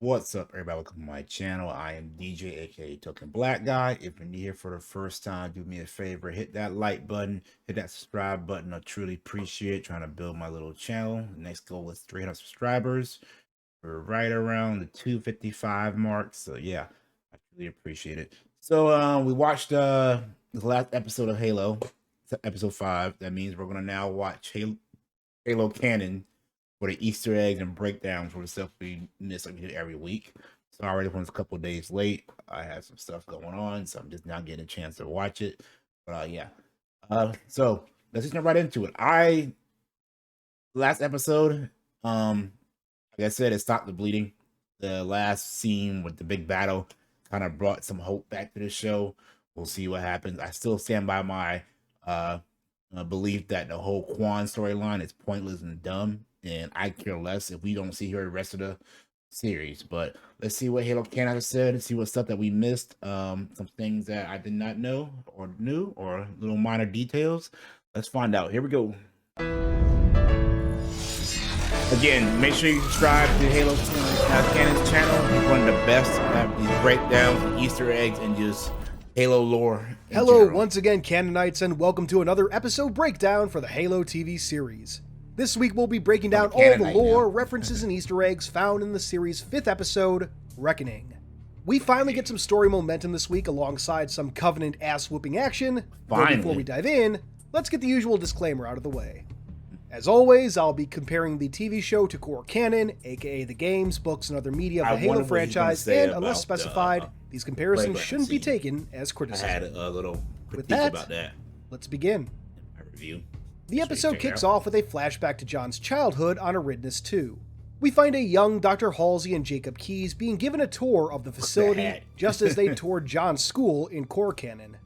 What's up, everybody? Welcome to my channel. I am DJ, aka Token Black Guy. If you're new here for the first time, do me a favor, hit that like button, hit that subscribe button. I truly appreciate trying to build my little channel. The next goal is 300 subscribers. We're right around the 255 mark. So yeah, I really appreciate it. So we watched the last episode of Halo, episode 5. That means we're gonna now watch Halo Canon for the Easter eggs and breakdowns for the stuff we miss like we do every week. Sorry, this one's a couple days late. I had some stuff going on, so I'm just not getting a chance to watch it. But yeah. So let's just get right into it. Last episode, like I said, it stopped the bleeding. The last scene with the big battle kind of brought some hope back to the show. We'll see what happens. I still stand by my belief that the whole Quan storyline is pointless and dumb, and I care less if we don't see her the rest of the series. But let's see what Halo Can has said and see what stuff that we missed. Some things that I did not know or knew, or little minor details. Let's find out. Here we go. Again, make sure you subscribe to Halo Canon's channel. He's one of the best at these breakdowns, Easter eggs, and just Halo lore. Hello once again, Canonites, and welcome to another episode breakdown for the Halo TV series. This week we'll be breaking down all the lore, references, and Easter eggs found in the series' 5th episode, Reckoning. We finally get some story momentum this week alongside some Covenant ass-whooping action. But before we dive in, let's get the usual disclaimer out of the way. As always, I'll be comparing the TV show to core canon, aka the games, books, and other media of the Halo franchise, and unless specified, these comparisons shouldn't be taken as criticism. I had a little With that, about that. Let's begin. My review. The episode kicks off with a flashback to John's childhood on Aridness 2. We find a young Dr. Halsey and Jacob Keyes being given a tour of the facility, just as they toured John's school in core canon.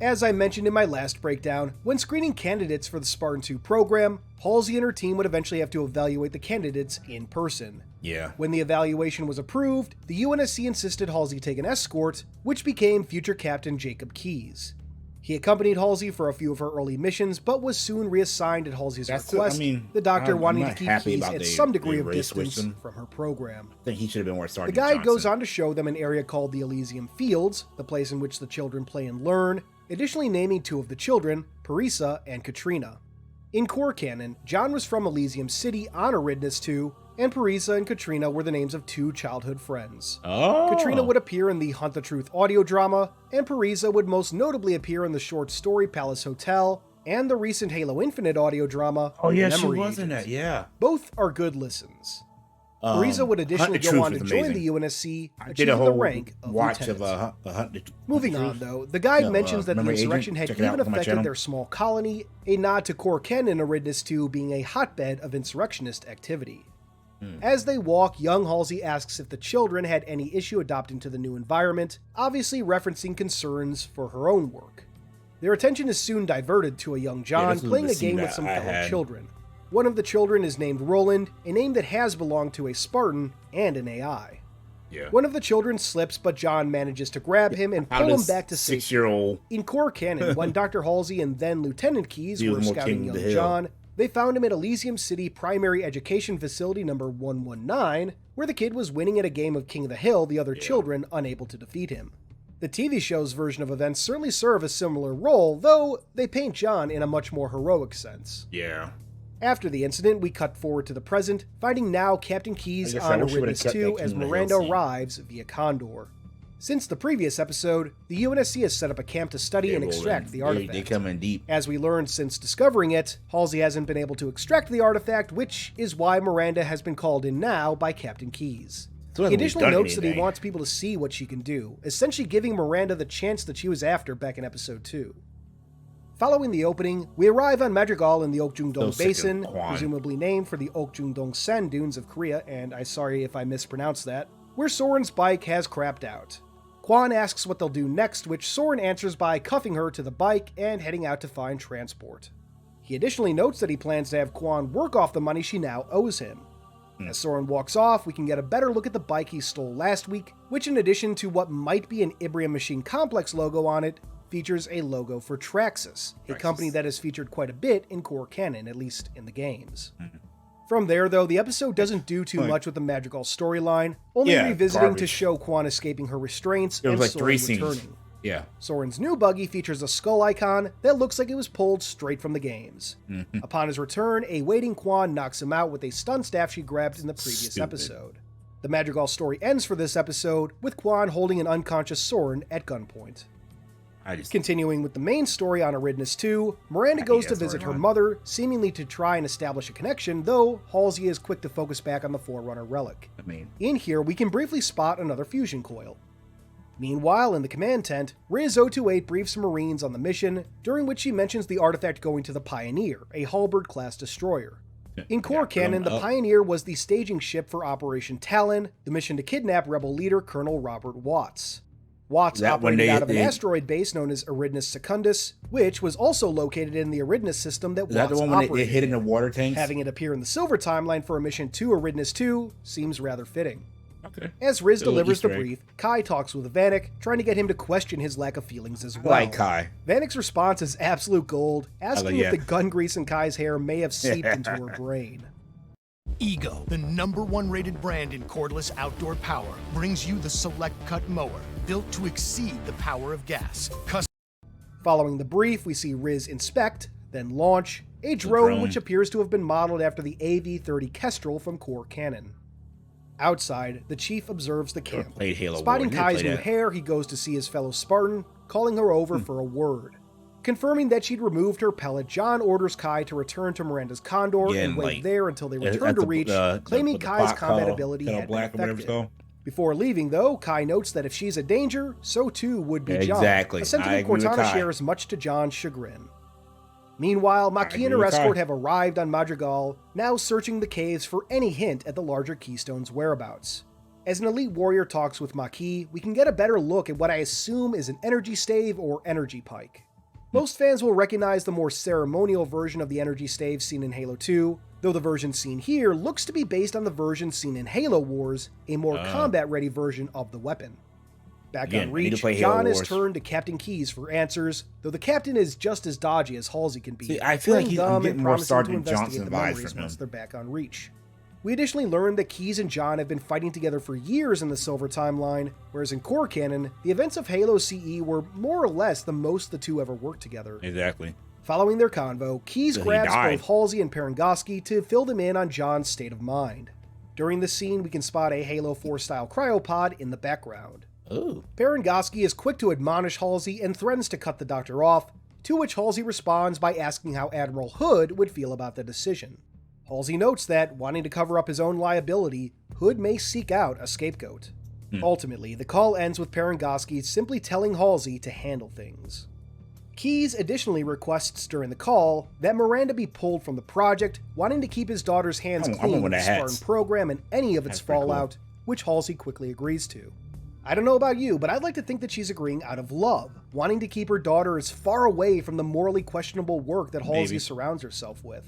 As I mentioned in my last breakdown, when screening candidates for the Spartan 2 program, Halsey and her team would eventually have to evaluate the candidates in person. Yeah. When the evaluation was approved, the UNSC insisted Halsey take an escort, which became future Captain Jacob Keyes. He accompanied Halsey for a few of her early missions, but was soon reassigned at Halsey's request, the doctor wanting to keep Keyes at some degree of distance from her program. I think he should have been more Sergeant The guide Johnson. goes on to show them an area called the Elysium Fields, the place in which the children play and learn, additionally naming 2 of the children, Parisa and Katrina. In core canon, John was from Elysium City on Aridness 2, and Parisa and Katrina were the names of 2 childhood friends. Katrina would appear in the Hunt the Truth audio drama, and Parisa would most notably appear in the short story Palace Hotel, and the recent Halo Infinite audio drama, Oh yeah, she Memory was in Agent. that, yeah. Both are good listens. Parisa would additionally go on to join the UNSC, achieving the rank of lieutenant. Moving on, though, the guide mentions that the insurrection had even affected their small colony, a nod to core canon Aridness 2 being a hotbed of insurrectionist activity. As they walk, young Halsey asks if the children had any issue adapting to the new environment, obviously referencing concerns for her own work. Their attention is soon diverted to a young John playing a game with some fellow children. One of the children is named Roland, a name that has belonged to a Spartan and an AI. Yeah. One of the children slips, but John manages to grab him and pull him back to safety. 6-year-old. In core canon, when Dr. Halsey and then Lieutenant Keyes were scouting young John, they found him at Elysium City Primary Education Facility number 119, where the kid was winning at a game of King of the Hill, the other children unable to defeat him. The TV show's version of events certainly serve a similar role, though they paint John in a much more heroic sense. Yeah. After the incident, we cut forward to the present, finding now Captain Keyes on Aridness 2 as Miranda arrives via Condor. Since the previous episode, the UNSC has set up a camp to study and extract the artifact. They come in deep. As we learned since discovering it, Halsey hasn't been able to extract the artifact, which is why Miranda has been called in now by Captain Keyes. He additionally notes that he wants people to see what she can do, essentially giving Miranda the chance that she was after back in episode 2. Following the opening, we arrive on Madrigal in the Okjungdong Basin, presumably named for the Okjungdong sand dunes of Korea, and I'm sorry if I mispronounced that, where Soren's bike has crapped out. Quan asks what they'll do next, which Soren answers by cuffing her to the bike and heading out to find transport. He additionally notes that he plans to have Quan work off the money she now owes him. As Soren walks off, we can get a better look at the bike he stole last week, which in addition to what might be an Ibrium Machine Complex logo on it, features a logo for Traxxas, a company that is featured quite a bit in core canon, at least in the games. From there, though, the episode doesn't do too much with the Madrigal storyline, only revisiting to show Quan escaping her restraints and Soren returning. Yeah. Soren's new buggy features a skull icon that looks like it was pulled straight from the games. Upon his return, a waiting Quan knocks him out with a stun staff she grabbed in the previous episode. The Madrigal story ends for this episode with Quan holding an unconscious Soren at gunpoint. Continuing with the main story on Eridanus 2, Miranda goes to visit her mother, seemingly to try and establish a connection, though Halsey is quick to focus back on the Forerunner relic. In here, we can briefly spot another fusion coil. Meanwhile, in the command tent, Riz 028 briefs Marines on the mission, during which she mentions the artifact going to the Pioneer, a Halberd-class destroyer. In core canon, the Pioneer was the staging ship for Operation Talon, the mission to kidnap rebel leader Colonel Robert Watts. Watts operated out of an asteroid base known as Eridanus Secundus, which was also located in the Eridanus system that Watts operated. Is that the one when it hit in the water tanks? Having it appear in the Silver timeline for a mission to Eridanus 2 seems rather fitting. Okay. As Riz delivers the brief, Kai talks with Vanek, trying to get him to question his lack of feelings as well. Like Kai. Vanek's response is absolute gold, asking if the gun grease in Kai's hair may have seeped into her brain. Ego, the #1 rated brand in cordless outdoor power, brings you the Select Cut mower, built to exceed the power of gas. Following the brief, we see Riz inspect, then launch, a drone which appears to have been modeled after the AV-30 Kestrel from core canon. Outside, the chief observes the camp. Spotting Kai's new hair, he goes to see his fellow Spartan, calling her over for a word. Confirming that she'd removed her pellet, John orders Kai to return to Miranda's Condor and wait there until they return to Reach, claiming Kai's combat ability had been affected. Before leaving, though, Kai notes that if she's a danger, so too would be John. A sentiment Cortana shares much to John's chagrin. Meanwhile, Makee and her escort have arrived on Madrigal, now searching the caves for any hint at the larger Keystone's whereabouts. As an elite warrior talks with Makee, we can get a better look at what I assume is an energy stave or energy pike. Most fans will recognize the more ceremonial version of the energy stave seen in Halo 2, though the version seen here looks to be based on the version seen in Halo Wars, a more combat-ready version of the weapon. Back on Reach, John has turned to Captain Keyes for answers, though the captain is just as dodgy as Halsey can be. See, I feel like I'm getting more Sergeant Johnson vibes from him. Once they're back on Reach. We additionally learned that Keyes and John have been fighting together for years in the Silver timeline, whereas in core canon, the events of Halo CE were more or less the most the two ever worked together. Exactly. Following their convo, Keyes grabs both Halsey and Parangoski to fill them in on John's state of mind. During this scene, we can spot a Halo 4-style cryopod in the background. Ooh. Parangoski is quick to admonish Halsey and threatens to cut the doctor off, to which Halsey responds by asking how Admiral Hood would feel about the decision. Halsey notes that, wanting to cover up his own liability, Hood may seek out a scapegoat. Ultimately, the call ends with Parangoski simply telling Halsey to handle things. Keyes additionally requests during the call that Miranda be pulled from the project, wanting to keep his daughter's hands clean with the Spartan program and any of its fallout, which Halsey quickly agrees to. I don't know about you, but I'd like to think that she's agreeing out of love, wanting to keep her daughter as far away from the morally questionable work that Halsey surrounds herself with.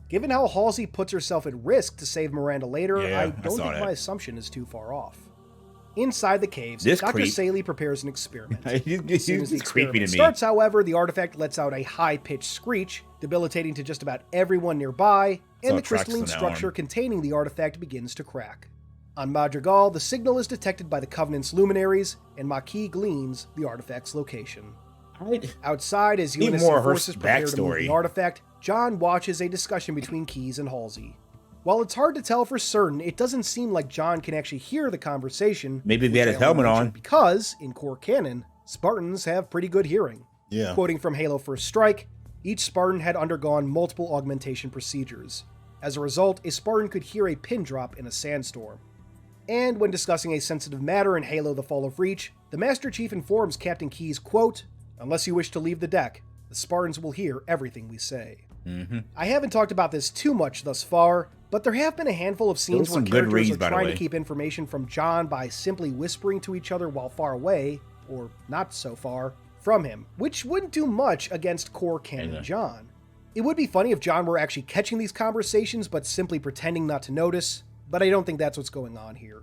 Given how Halsey puts herself at risk to save Miranda later, I don't think my assumption is too far off. Inside the caves, Dr. Saley prepares an experiment. As soon as the experiment starts, however, the artifact lets out a high-pitched screech, debilitating to just about everyone nearby, and the crystalline structure containing the artifact begins to crack. On Madrigal, the signal is detected by the Covenant's luminaries, and Makee gleans the artifact's location. Outside, as UNSC forces prepare to move the artifact, John watches a discussion between Keyes and Halsey. While it's hard to tell for certain, it doesn't seem like John can actually hear the conversation. Maybe they had his helmet on. Because, in core canon, Spartans have pretty good hearing. Yeah. Quoting from Halo First Strike, each Spartan had undergone multiple augmentation procedures. As a result, a Spartan could hear a pin drop in a sandstorm. And when discussing a sensitive matter in Halo The Fall of Reach, the Master Chief informs Captain Keyes, quote, "Unless you wish to leave the deck, the Spartans will hear everything we say." I haven't talked about this too much thus far, but there have been a handful of scenes where characters are trying to keep information from John by simply whispering to each other while far away, or not so far, from him, which wouldn't do much against core canon John. It would be funny if John were actually catching these conversations but simply pretending not to notice, but I don't think that's what's going on here.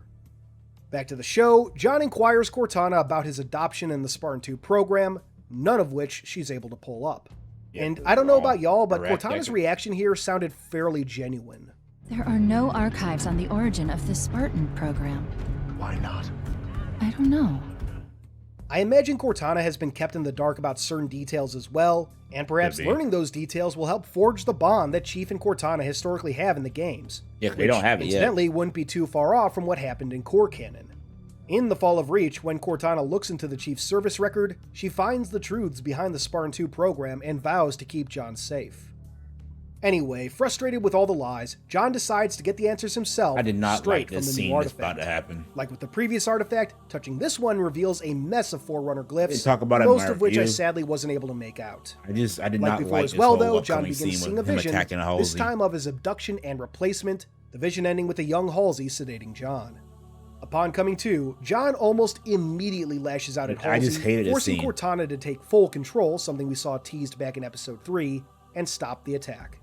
Back to the show, John inquires Cortana about his adoption in the Spartan 2 program, none of which she's able to pull up. And I don't know about y'all, but Cortana's reaction here sounded fairly genuine. There are no archives on the origin of the Spartan program. Why not? I don't know. I imagine Cortana has been kept in the dark about certain details as well, and perhaps learning those details will help forge the bond that Chief and Cortana historically have in the games. Yeah, they don't have it yet. Incidentally, wouldn't be too far off from what happened in core canon. In The Fall of Reach, when Cortana looks into the Chief's service record, she finds the truths behind the Spartan 2 program and vows to keep John safe. Anyway, frustrated with all the lies, John decides to get the answers himself. I did not straight like this from the scene new that's artifact. about to happen. Like with the previous artifact, touching this one reveals a mess of Forerunner glyphs, Talk about it in most my of which I review. sadly wasn't able to make out. I did Like not before like as this well, whole though, John upcoming begins scene seeing with a him vision, attacking this Halsey. time of his abduction and replacement, the vision ending with a young Halsey sedating John. Upon coming to, John almost immediately lashes out at Halsey, I just hated this forcing scene. Cortana to take full control, something we saw teased back in episode 3, and stop the attack.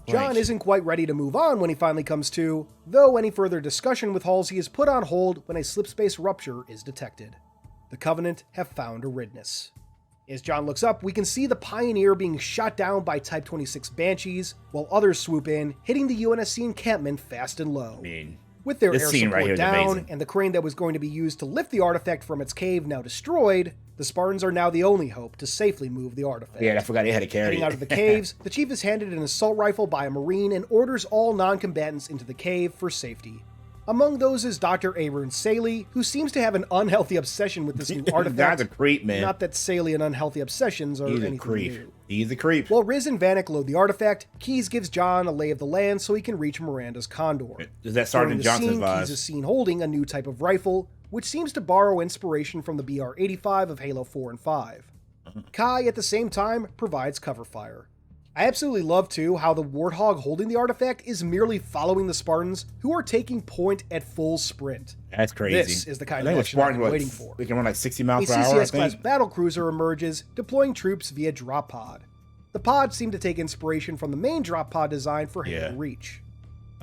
John Right. isn't quite ready to move on when he finally comes to, though any further discussion with Halsey is put on hold when a slip-space rupture is detected. The Covenant have found Aridness. As John looks up, we can see the Pioneer being shot down by Type 26 Banshees, while others swoop in, hitting the UNSC encampment fast and low. I mean, With their this air scene right support here is down, amazing. and the crane that was going to be used to lift the artifact from its cave now destroyed, the Spartans are now the only hope to safely move the artifact. yeah, I forgot they had to carry Heading it. out of the caves, the chief is handed an assault rifle by a Marine and orders all non-combatants into the cave for safety. Among those is Dr. Aaron Saley, who seems to have an unhealthy obsession with this new artifact. That's a creep, man. Not that Saley and unhealthy obsessions are He's a anything creep. new. He's a creep. While Riz and Vanek load the artifact, Keyes gives John a lay of the land so he can reach Miranda's Condor. Is that Sergeant During the Johnson's scene, vibes? Keyes is seen holding a new type of rifle, which seems to borrow inspiration from the BR-85 of Halo 4 and 5. Kai, at the same time, provides cover fire. I absolutely love, too, how the Warthog holding the artifact is merely following the Spartans, who are taking point at full sprint. That's crazy. This is the kind I of think action I've been Spartans waiting for. They can run like 60 A miles per hour, I CCS-class think. battlecruiser emerges, deploying troops via drop pod. The pods seem to take inspiration from the main drop pod design for Halo Reach.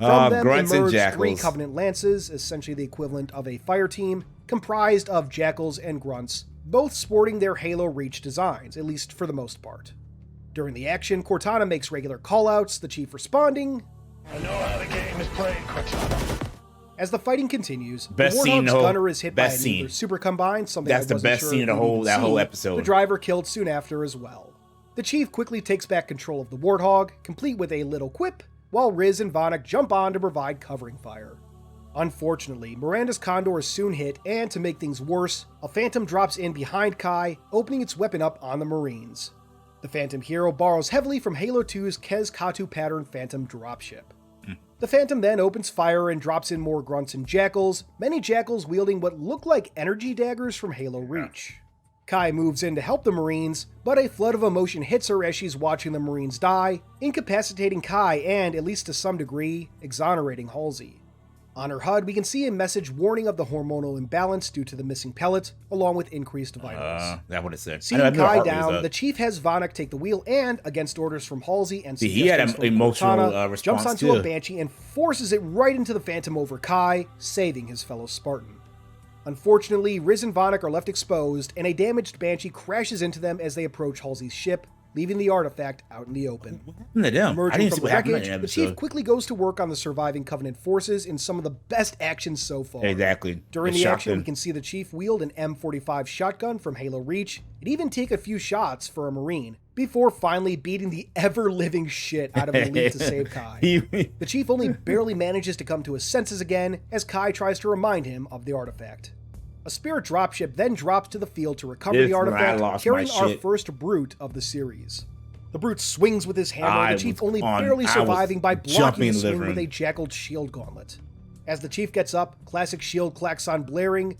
From them Grunts and emerge Jackals. 3 Covenant Lances, essentially the equivalent of a fire team, comprised of Jackals and Grunts, both sporting their Halo Reach designs, at least for the most part. During the action, Cortana makes regular callouts, the Chief responding, I know how the game is played, Cortana. as the fighting continues. Best the scene in Warthog's the whole- gunner is hit by best a scene. nuclear super combine, something That's I the wasn't best sure scene in the we'd whole- even that whole see. episode. The driver killed soon after as well. The Chief quickly takes back control of the Warthog, complete with a little quip, while Riz and Vanek jump on to provide covering fire. Unfortunately, Miranda's Condor is soon hit, and to make things worse, a Phantom drops in behind Kai, opening its weapon up on the Marines. The Phantom hero borrows heavily from Halo 2's Kez Katu pattern Phantom dropship. The Phantom then opens fire and drops in more Grunts and Jackals, many Jackals wielding what look like energy daggers from Halo Reach. Kai moves in to help the Marines, but a flood of emotion hits her as she's watching the Marines die, incapacitating Kai and, at least to some degree, exonerating Halsey. On her HUD, we can see a message warning of the hormonal imbalance due to the missing pellet, along with increased vitals. That's what it said. Seeing I knew her Kai heart was down, up. the Chief has Vanek take the wheel and, against orders from Halsey and See, he had suggestions an from emotional, Cortana, response, jumps onto too. a Banshee and forces it right into the Phantom over Kai, saving his fellow Spartan. Unfortunately, Riz and Vanek are left exposed, and a damaged Banshee crashes into them as they approach Halsey's ship, leaving the artifact out in the open. What happened to them? I Emerging didn't from see the what happened in wreckage, that the Chief episode. quickly goes to work on the surviving Covenant forces in some of the best action so far. Exactly. During It the shocked action, him. we can see the Chief wield an M45 shotgun from Halo Reach and even take a few shots for a Marine, before finally beating the ever-living shit out of an elite to save Kai. The Chief only barely manages to come to his senses again as Kai tries to remind him of the artifact. A Spirit dropship then drops to the field to recover This the is when I artifact, lost my carrying our shit. first Brute of the series. The Brute swings with his hammer, the Chief only I barely was surviving by blocking jumping the in the swing living with a room. Jackaled shield gauntlet. As the Chief gets up, classic shield klaxon blaring,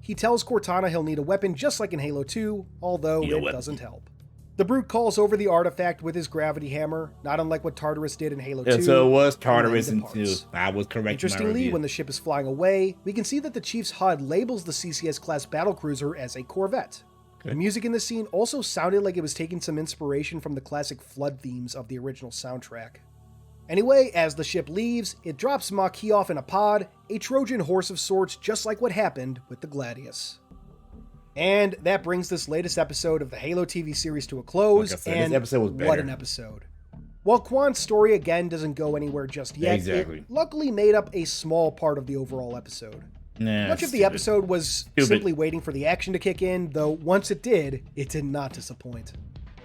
he tells Cortana he'll need a weapon just like in Halo 2, although Need a it weapon. doesn't help. The Brute calls over the artifact with his gravity hammer, not unlike what Tartarus did in Halo 2. Yeah, so it was and then Tartarus in 2. departs. I was correct in my Interestingly, review. when the ship is flying away, we can see that the Chief's HUD labels the CCS-class battlecruiser as a Corvette. The music in the scene also sounded like it was taking some inspiration from the classic Flood themes of the original soundtrack. Anyway, as the ship leaves, it drops Maquis off in a pod, a Trojan horse of sorts just like what happened with the Gladius. And that brings this latest episode of the Halo TV series to a close, Like I said, this and episode was what better. an episode. While Quan's story again doesn't go anywhere just yet, Exactly. it luckily made up a small part of the overall episode. Nah, Much of the stupid. episode was Stupid. simply waiting for the action to kick in, though once it did not disappoint.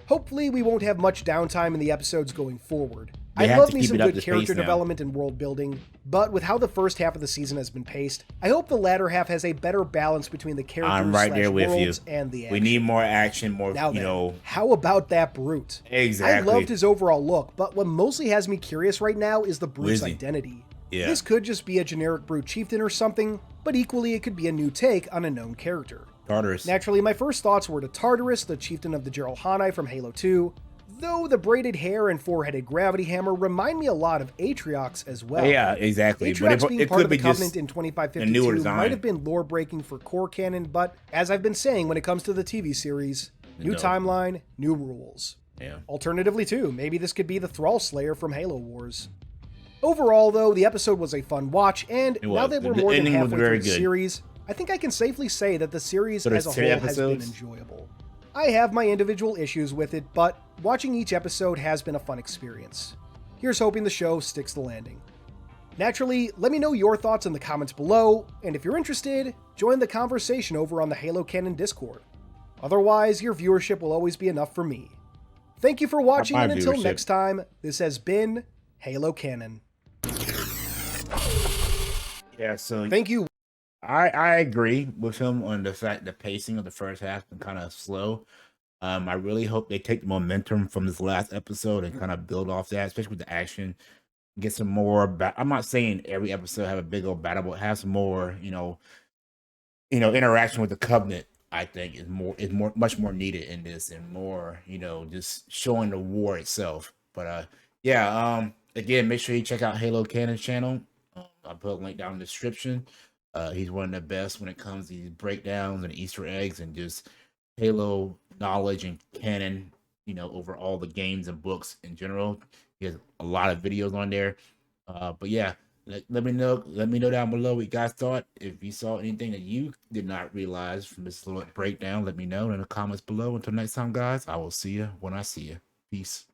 Hopefully we won't have much downtime in the episodes going forward. They I have love to me keep some it up good this character pace now. development and world building, but with how the first half of the season has been paced, I hope the latter half has a better balance between the characters I'm right there with you. worlds and the action. We need more action, more, Now you then, know. how about that Brute? Exactly. I loved his overall look, but what mostly has me curious right now is the Brute's Wizzy. identity. Yeah. This could just be a generic Brute chieftain or something, but equally it could be a new take on a known character. Tartarus. Naturally, my first thoughts were to Tartarus, the chieftain of the Geralhani from Halo 2, though the braided hair and four-headed gravity hammer remind me a lot of Atriox as well. Yeah, exactly. Atriox being part of the Covenant in a newer 2552 design. might have been lore-breaking for core canon, but as I've been saying when it comes to the TV series, new No. timeline, new rules. Yeah. Alternatively, too, maybe this could be the Thrall Slayer from Halo Wars. Overall, though, the episode was a fun watch, and It now was. that we're The more than ending was halfway very through the good. series, I think I can safely say that the series So as there's a 10 whole has been episodes? enjoyable. I have my individual issues with it, but watching each episode has been a fun experience. Here's hoping the show sticks the landing. Naturally, let me know your thoughts in the comments below, and if you're interested, join the conversation over on the Halo Canon Discord. Otherwise, your viewership will always be enough for me. Thank you for watching, My and until viewership. next time, this has been Halo Canon. Yeah, so Thank you. I agree with him on the fact the pacing of the first half been kind of slow. I really hope they take the momentum from this last episode and kind of build off that, especially with the action. Get some more. I'm not saying every episode have a big old battle, but have some more, interaction with the Covenant. I think is much more needed in this, and more, just showing the war itself. But again, make sure you check out Halo Canon channel. I'll put a link down in the description. He's one of the best when it comes to these breakdowns and Easter eggs and just Halo knowledge and canon, over all the games and books in general. He has a lot of videos on there. But yeah, let me know down below what you guys thought. If you saw anything that you did not realize from this little breakdown, let me know in the comments below. Until next time, guys, I will see you when I see you. Peace.